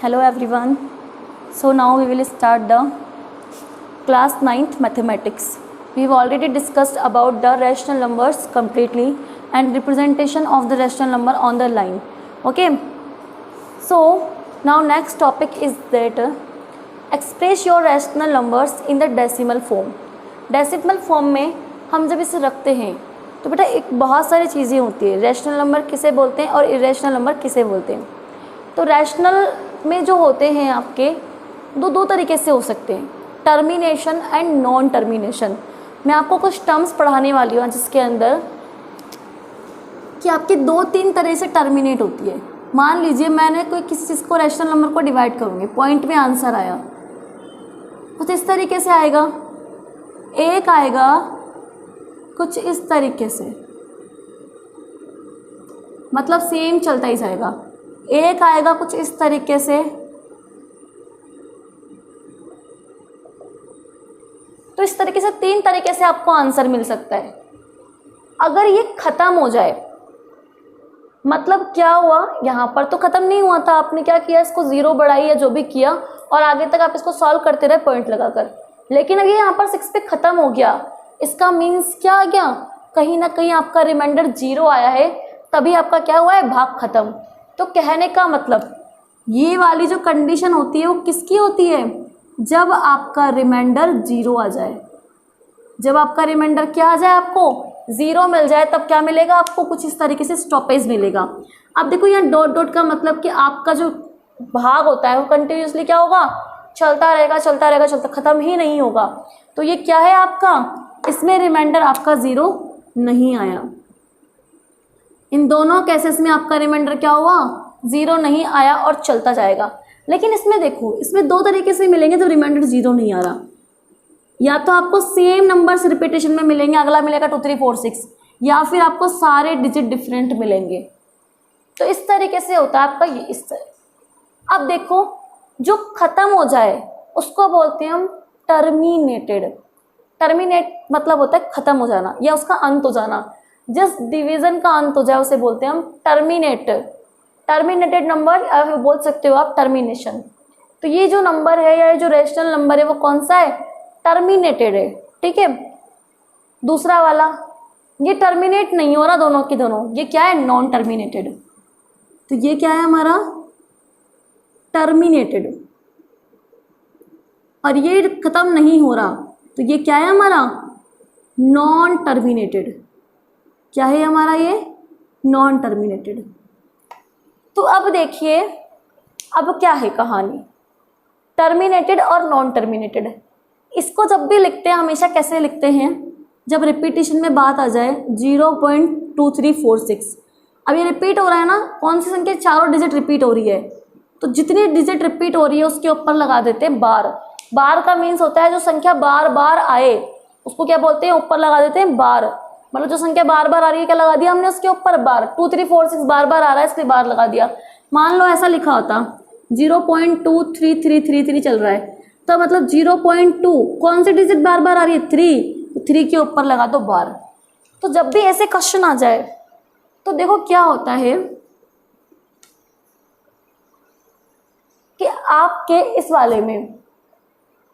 Hello everyone. So now we will start the class 9th mathematics. We've already discussed about the rational numbers completely and representation of the rational number on the line. Okay. So now next topic is that express your rational numbers in the decimal form. Decimal form में हम जब इसे रखते हैं तो बेटा एक बहुत सारी चीज़ें होती है. रैशनल नंबर किसे बोलते हैं और इरेशनल नंबर किसे बोलते हैं. तो रैशनल में जो होते हैं आपके दो तरीके से हो सकते हैं, टर्मिनेशन एंड नॉन टर्मिनेशन. मैं आपको कुछ टर्म्स पढ़ाने वाली हूँ जिसके अंदर कि आपकी 2-3 तरह से टर्मिनेट होती है. मान लीजिए मैंने कोई किसी चीज़ को रैशनल नंबर को डिवाइड करूँगी, पॉइंट में आंसर आया कुछ इस तरीके से आएगा, एक आएगा कुछ इस तरीके से, मतलब सेम चलता ही जाएगा. एक आएगा कुछ इस तरीके से. तो इस तरीके से 3 तरीके से आपको आंसर मिल सकता है. अगर ये खत्म हो जाए मतलब क्या हुआ, यहाँ पर तो खत्म नहीं हुआ था, आपने क्या किया, इसको 0 बढ़ाई या जो भी किया और आगे तक आप इसको सॉल्व करते रहे पॉइंट लगाकर. लेकिन अगर यहाँ पर 6 पे खत्म हो गया, इसका मीन्स क्या आ गया, कहीं ना कहीं आपका रिमाइंडर 0 आया है, तभी आपका क्या हुआ है, भाग खत्म. तो कहने का मतलब ये वाली जो कंडीशन होती है वो किसकी होती है, जब आपका रिमाइंडर 0 आ जाए. जब आपका रिमाइंडर क्या आ जाए, आपको 0 मिल जाए, तब क्या मिलेगा आपको, कुछ इस तरीके से स्टॉपेज मिलेगा. अब देखो यहाँ डॉट डॉट का मतलब कि आपका जो भाग होता है वो कंटिन्यूसली क्या होगा, चलता रहेगा चलता रहेगा चलता, ख़त्म ही नहीं होगा. तो ये क्या है आपका, इसमें रिमाइंडर आपका 0 नहीं आया. इन दोनों केसेस में आपका रिमाइंडर क्या हुआ, 0 नहीं आया और चलता जाएगा. लेकिन इसमें देखो, इसमें 2 तरीके से मिलेंगे जब रिमाइंडर 0 नहीं आ रहा. या तो आपको सेम नंबर्स रिपीटेशन में मिलेंगे, अगला मिलेगा 2 3 4 6, या फिर आपको सारे डिजिट डिफरेंट मिलेंगे. तो इस तरीके से होता है आपका ये इस तरह. अब देखो जो खत्म हो जाए उसको बोलते हैं हम टर्मिनेटेड. टर्मिनेट मतलब होता है खत्म हो जाना या उसका अंत हो जाना. जिस डिवीजन का अंत हो जाए उसे बोलते हैं हम टर्मिनेट. टर्मिनेटेड नंबर बोल सकते हो आप टर्मिनेशन. तो ये जो नंबर है या जो रैशनल नंबर है वो कौन सा है, टर्मिनेटेड है. ठीक है. दूसरा वाला ये टर्मिनेट नहीं हो रहा, दोनों के दोनों ये क्या है, नॉन टर्मिनेटेड. तो ये क्या है हमारा, टर्मिनेटेड. और ये खत्म नहीं हो रहा तो ये क्या है हमारा, नॉन टर्मिनेटेड. क्या है हमारा ये, नॉन टर्मिनेटेड. तो अब देखिए अब क्या है कहानी, टर्मिनेटेड और नॉन टर्मिनेटेड. इसको जब भी लिखते हैं हमेशा कैसे लिखते हैं, जब रिपीटेशन में बात आ जाए 0.2346. अब ये रिपीट हो रहा है ना, कौन सी संख्या, चारों डिजिट रिपीट हो रही है, तो जितनी डिजिट रिपीट हो रही है उसके ऊपर लगा देते हैं बार. बार का मीन्स होता है जो संख्या बार बार आए उसको क्या बोलते हैं, ऊपर लगा देते हैं बार. मतलब जो संख्या बार बार आ रही है क्या लगा दिया हमने उसके ऊपर बार. 2 3 4 6 बार बार आ रहा है इसलिए बार लगा दिया. मान लो ऐसा लिखा होता 0.23333 चल रहा है, तो मतलब 0.2 कौन सी डिजिट बार बार आ रही है, 3, तो 3 के ऊपर लगा दो बार. तो जब भी ऐसे क्वेश्चन आ जाए तो देखो क्या होता है कि आपके इस वाले में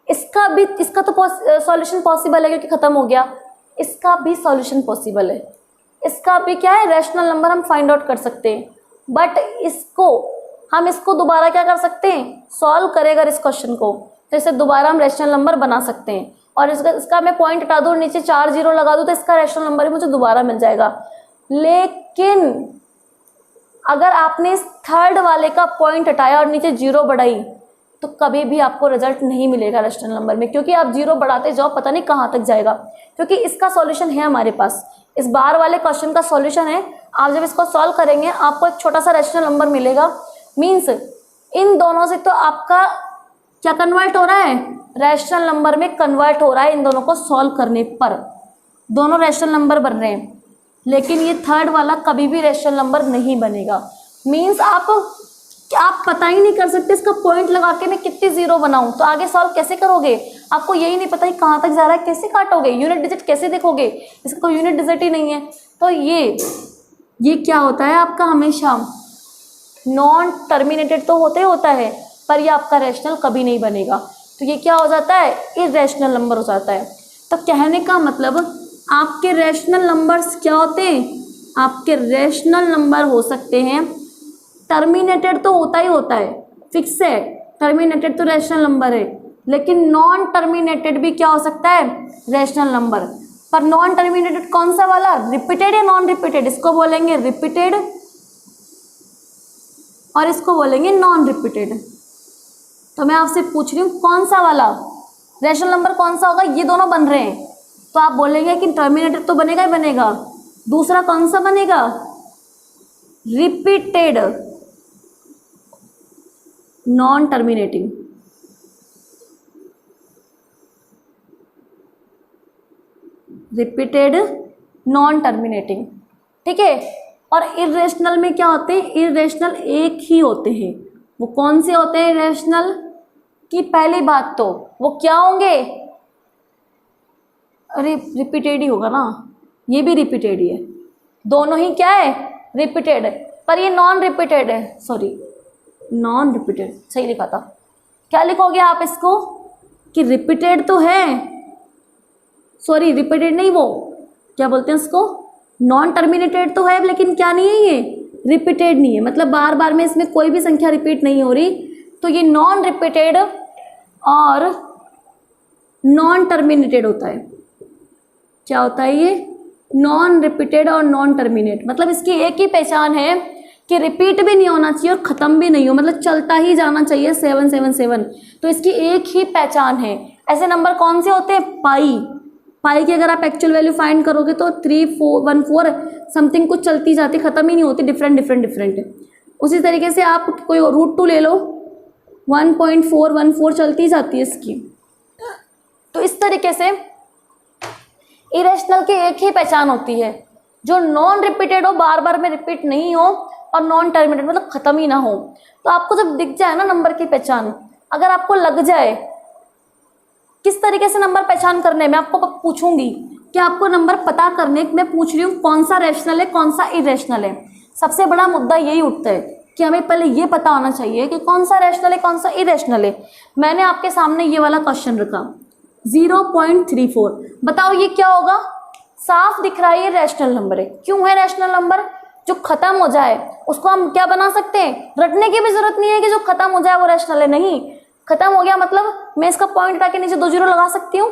इसका तो सॉल्यूशन पॉसिबल है क्योंकि खत्म हो गया, इसका भी सॉल्यूशन पॉसिबल है. इसका भी क्या है, रैशनल नंबर हम फाइंड आउट कर सकते हैं. बट इसको दोबारा क्या कर सकते हैं, सॉल्व करेगा इस क्वेश्चन को, तो इसे दोबारा हम रैशनल नंबर बना सकते हैं. और इसका मैं पॉइंट हटा दूँ, नीचे 4 0 लगा दूँ तो इसका रैशनल नंबर ही मुझे दोबारा मिल जाएगा. लेकिन अगर आपने इस थर्ड वाले का पॉइंट हटाया और नीचे 0 बढ़ाई तो कभी भी आपको रिजल्ट नहीं मिलेगा रैशनल नंबर में, क्योंकि आप 0 बढ़ाते जाओ पता नहीं कहाँ तक जाएगा. क्योंकि इसका सॉल्यूशन है हमारे पास, इस बार वाले क्वेश्चन का सॉल्यूशन है. आप जब इसको सॉल्व करेंगे आपको एक छोटा सा रैशनल नंबर मिलेगा. मीन्स इन दोनों से तो आपका क्या कन्वर्ट हो रहा है, रैशनल नंबर में कन्वर्ट हो रहा है. इन दोनों को सॉल्व करने पर दोनों रैशनल नंबर बन रहे हैं. लेकिन ये थर्ड वाला कभी भी रैशनल नंबर नहीं बनेगा. मीन्स आप पता ही नहीं कर सकते इसका पॉइंट लगा के मैं कितनी 0 बनाऊं, तो आगे सॉल्व कैसे करोगे, आपको यही नहीं पता कि कहाँ तक जा रहा है, कैसे काटोगे, यूनिट डिजिट कैसे देखोगे, इसका कोई यूनिट डिजिट ही नहीं है. तो ये क्या होता है आपका, हमेशा नॉन टर्मिनेटेड तो होता है, पर ये आपका रैशनल कभी नहीं बनेगा। तो ये क्या हो जाता है, इरेशनल नंबर हो जाता है। तो कहने का मतलब आपके रैशनल नंबर्स क्या होते हैं, आपके रैशनल नंबर हो सकते हैं, टर्मिनेटेड तो होता ही होता है, फिक्स है, टर्मिनेटेड तो रैशनल नंबर है, लेकिन नॉन टर्मिनेटेड भी क्या हो सकता है, रैशनल नंबर। पर नॉन टर्मिनेटेड कौन सा वाला, रिपीटेड या नॉन रिपीटेड, इसको बोलेंगे रिपीटेड और इसको बोलेंगे नॉन रिपीटेड। तो मैं आपसे पूछ रही हूँ कौन सा वाला रैशनल नंबर कौन सा होगा, ये दोनों बन रहे हैं तो आप बोलेंगे कि टर्मिनेटेड तो बनेगा ही बनेगा। दूसरा कौन सा बनेगा, repeated, non terminating. Repeated, non terminating, ठीक है। और इरेशनल में क्या होते हैं, इरेशनल एक ही होते हैं। वो कौन से होते हैं इरेशनल की, पहली बात तो वो क्या होंगे, अरे रिपीटेड ही होगा ना, ये भी रिपीटेड ही है, दोनों ही क्या है, रिपीटेड। पर ये नॉन रिपीटेड है, सॉरी नॉन रिपीटेड सही लिखा था, क्या लिखोगे आप इसको कि रिपीटेड तो है, सॉरी रिपीटेड नहीं, वो क्या बोलते हैं उसको, नॉन टर्मिनेटेड तो है, लेकिन क्या नहीं है, ये रिपीटेड नहीं है, मतलब बार बार में इसमें कोई भी संख्या रिपीट नहीं हो रही। तो ये नॉन रिपीटेड और नॉन टर्मिनेटेड होता है। क्या होता है ये, नॉन रिपीटेड और नॉन टर्मिनेट, मतलब इसकी एक ही पहचान है कि रिपीट भी नहीं होना चाहिए और ख़त्म भी नहीं हो, मतलब चलता ही जाना चाहिए 777। तो इसकी एक ही पहचान है। ऐसे नंबर कौन से होते हैं, पाई, पाई की अगर आप एक्चुअल वैल्यू फाइंड करोगे तो 3,4,1,4 समथिंग कुछ चलती जाती, ख़त्म ही नहीं होती, डिफरेंट डिफरेंट डिफरेंट। उसी तरीके से आप कोई √2 ले लो, 1.414 चलती जाती है इसकी। तो इस तरीके से इरेशनल की एक ही पहचान होती है, जो नॉन रिपीटेड हो, बार बार में रिपीट नहीं हो, और नॉन टर्मिनेटेड मतलब ख़त्म ही ना हो। तो आपको जब दिख जाए ना नंबर की पहचान, अगर आपको लग जाए किस तरीके से नंबर पहचान करने, मैं आपको पूछूंगी कि आपको नंबर पता करने, मैं पूछ रही हूँ कौन सा रैशनल है कौन सा इरेशनल है। सबसे बड़ा मुद्दा यही उठता है कि हमें पहले ये पता होना चाहिए कि कौन सा रैशनल है कौन सा इरेशनल है। मैंने आपके सामने ये वाला क्वेश्चन रखा 0.34, बताओ ये क्या होगा, साफ दिख रहा है ये रैशनल नंबर है। क्यों है रैशनल नंबर, जो खत्म हो जाए उसको हम क्या बना सकते हैं, रटने की भी जरूरत नहीं है कि जो खत्म हो जाए वो रैशनल है, नहीं, खत्म हो गया मतलब मैं इसका पॉइंट हटा के नीचे 2 जीरो लगा सकती हूँ,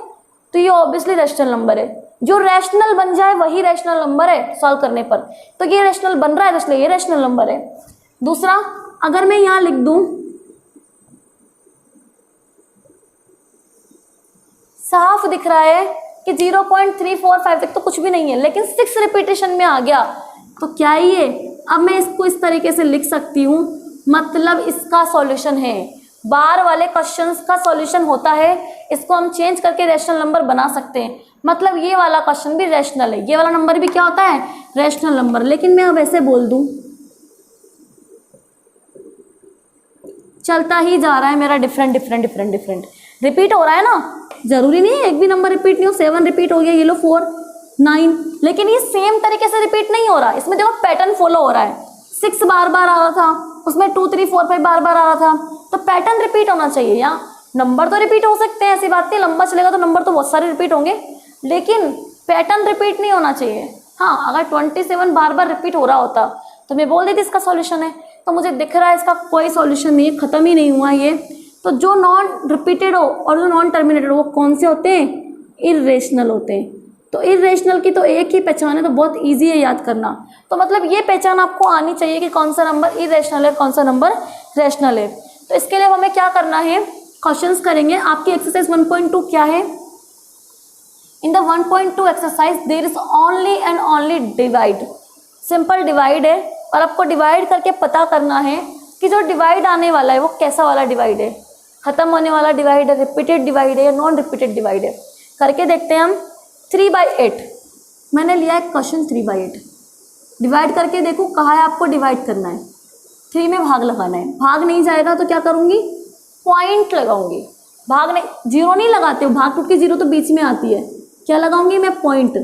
तो ये ऑब्वियसली रैशनल नंबर है। जो रैशनल बन जाए वही रैशनल नंबर है सॉल्व करने पर, तो ये रैशनल बन रहा है इसलिए ये रैशनल नंबर है। दूसरा, अगर मैं यहाँ लिख दूं साफ दिख रहा है कि 0.345 तक तो कुछ भी नहीं है, लेकिन 6 रिपीटेशन में आ गया, तो क्या ये, अब मैं इसको इस तरीके से लिख सकती हूँ, मतलब इसका सॉल्यूशन है, बार वाले क्वेश्चंस का सॉल्यूशन होता है, इसको हम चेंज करके रैशनल नंबर बना सकते हैं। मतलब ये वाला क्वेश्चन भी रैशनल है, ये वाला नंबर भी क्या होता है, रैशनल नंबर। लेकिन मैं अब ऐसे बोल दूं, चलता ही जा रहा है मेरा, different different different different repeat हो रहा है ना, जरूरी नहीं है एक भी नंबर रिपीट नहीं हो, 7 रिपीट हो गया, ये लो 4 9, लेकिन ये सेम तरीके से रिपीट नहीं हो रहा, इसमें देखो पैटर्न फॉलो हो रहा है। 6 बार बार आ रहा था, उसमें 2 3 4 5 बार बार आ रहा था, तो पैटर्न रिपीट होना चाहिए। या नंबर तो रिपीट हो सकते हैं, ऐसी बात नहीं, लंबा चलेगा तो नंबर तो बहुत सारे रिपीट होंगे, लेकिन पैटर्न रिपीट नहीं होना चाहिए। हाँ, अगर 27 बार बार रिपीट हो रहा होता तो मैं बोल देती इसका सॉल्यूशन है, तो मुझे दिख रहा है इसका कोई सॉल्यूशन नहीं है, खत्म ही नहीं हुआ ये। तो जो नॉन रिपीटेड हो और जो नॉन टर्मिनेटेड हो वो कौन से होते हैं, इरेशनल होते हैं। तो इरेशनल की तो एक ही पहचान है, तो बहुत इजी है याद करना। तो मतलब ये पहचान आपको आनी चाहिए कि कौन सा नंबर इरेशनल है कौन सा नंबर रैशनल है। तो इसके लिए हमें क्या करना है, क्वेश्चंस करेंगे। आपकी एक्सरसाइज 1.2 क्या है, in the 1.2 exercise there is only and only divide, simple divide है, और आपको डिवाइड करके पता करना है कि जो डिवाइड आने वाला है वो कैसा वाला डिवाइड है, खत्म होने वाला डिवाइड है, रिपीटेड डिवाइड है या नॉन रिपीटेड डिवाइड है। करके देखते हैं हम। 3/8 मैंने लिया है क्वेश्चन, 3/8 डिवाइड करके देखो कहाँ है आपको डिवाइड करना है, 3 में भाग लगाना है। भाग नहीं जाएगा तो क्या करूँगी, पॉइंट लगाऊंगी, भाग नहीं, जीरो नहीं लगाते हो, भाग टूट के जीरो तो बीच में आती है, क्या लगाऊंगी मैं, पॉइंट,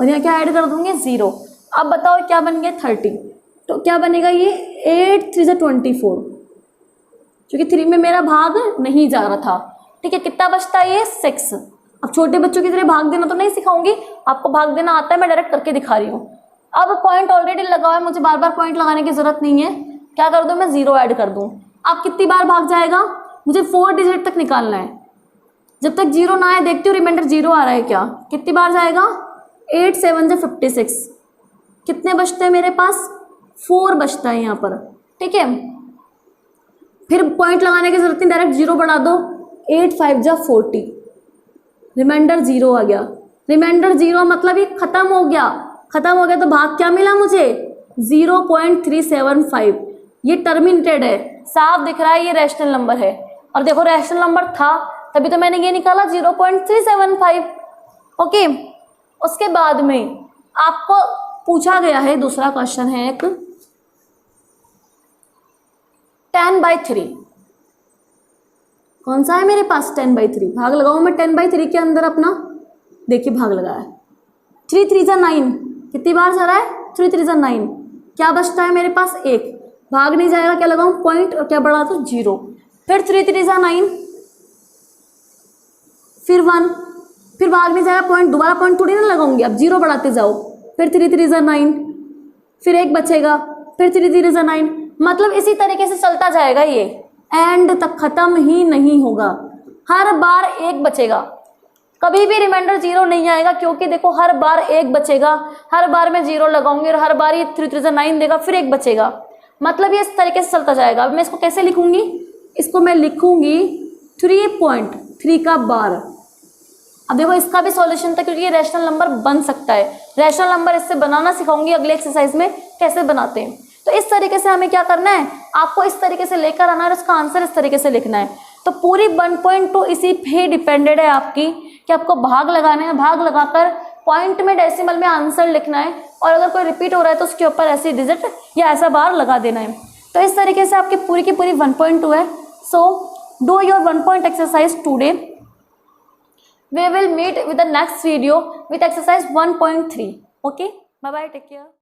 और यहाँ क्या ऐड कर दूंगी, 0। अब बताओ क्या बन गया, 30, तो क्या बनेगा ये 8 3 24, क्योंकि 3 में मेरा भाग नहीं जा रहा था। ठीक है, कितना बचता है ये 6। अब छोटे बच्चों की तरह भाग देना तो नहीं सिखाऊंगी, आपको भाग देना आता है, मैं डायरेक्ट करके दिखा रही हूँ। अब पॉइंट ऑलरेडी लगा हुआ है, मुझे बार बार पॉइंट लगाने की जरूरत नहीं है। क्या कर दूँ मैं, 0 ऐड कर दूँ। अब कितनी बार भाग जाएगा, मुझे 4 डिजिट तक निकालना है। जब तक 0 ना आए देखती हूँ रिमाइंडर 0 आ रहा है क्या। कितनी बार जाएगा, 8 7 जा 56। कितने बचते हैं मेरे पास, 4 बचता है यहाँ पर। ठीक है, फिर पॉइंट लगाने की जरूरत नहीं, डायरेक्ट 0 बढ़ा दो। 8 5 जा 40, रिमाइंडर 0 आ गया। रिमाइंडर 0 मतलब ये खत्म हो गया। खत्म हो गया तो भाग क्या मिला मुझे, 0.375। ये टर्मिनेटेड है, साफ दिख रहा है ये रैशनल नंबर है। और देखो रैशनल नंबर था तभी तो मैंने ये निकाला 0.375। ओके, उसके बाद में आपको पूछा गया है, दूसरा क्वेश्चन है एक 10/3। कौन सा है मेरे पास, 10/3। भाग लगाऊं मैं 10/3 के अंदर अपना, देखिए भाग लगाया है। 3 3 जा 9, कितनी बार जा रहा है, 3 3 जा 9। क्या बचता है मेरे पास, 1। भाग नहीं जाएगा, क्या लगाऊं पॉइंट, और क्या बढ़ा तो 0। फिर 3 3 जा 9, फिर 1, फिर भाग नहीं जाएगा पॉइंट, दोबारा पॉइंट थोड़ी ना लगाऊंगी, अब 0 बढ़ाते जाओ। फिर 3 3 जा 9, फिर 1 बचेगा, फिर 3 3 जा 9। मतलब इसी तरीके से चलता जाएगा ये, एंड तक खत्म ही नहीं होगा। हर बार 1 बचेगा, कभी भी रिमाइंडर 0 नहीं आएगा, क्योंकि देखो हर बार 1 बचेगा। हर बार मैं 0 लगाऊंगी और हर बार ये 3 3 जा 9 देगा, फिर 1 बचेगा। मतलब ये इस tariके से चलता जाएगा। अब मैं इसको कैसे लिखूंगी, इसको मैं लिखूंगी 3.3 का बार। अब देखो इसका भी सॉल्यूशन था, क्योंकि ये रैशनल नंबर बन सकता है। रैशनल नंबर इससे बनाना सिखाऊंगी अगले एक्सरसाइज में, कैसे बनाते हैं। तो इस तरीके से हमें क्या करना है, आपको इस तरीके से लेकर आना है और इसका आंसर इस तरीके से लिखना है। तो पूरी 1.2 इसी पे डिपेंडेड है आपकी, कि आपको भाग लगाना है, भाग लगाकर पॉइंट में डेसिमल में आंसर लिखना है, और अगर कोई रिपीट हो रहा है तो उसके ऊपर ऐसी डिजिट या ऐसा बार लगा देना है। तो इस तरीके से आपकी पूरी की पूरी 1.2 है। So do your 1 point exercise today. We will meet with the next video with exercise 1.3. Okay, bye bye, take care.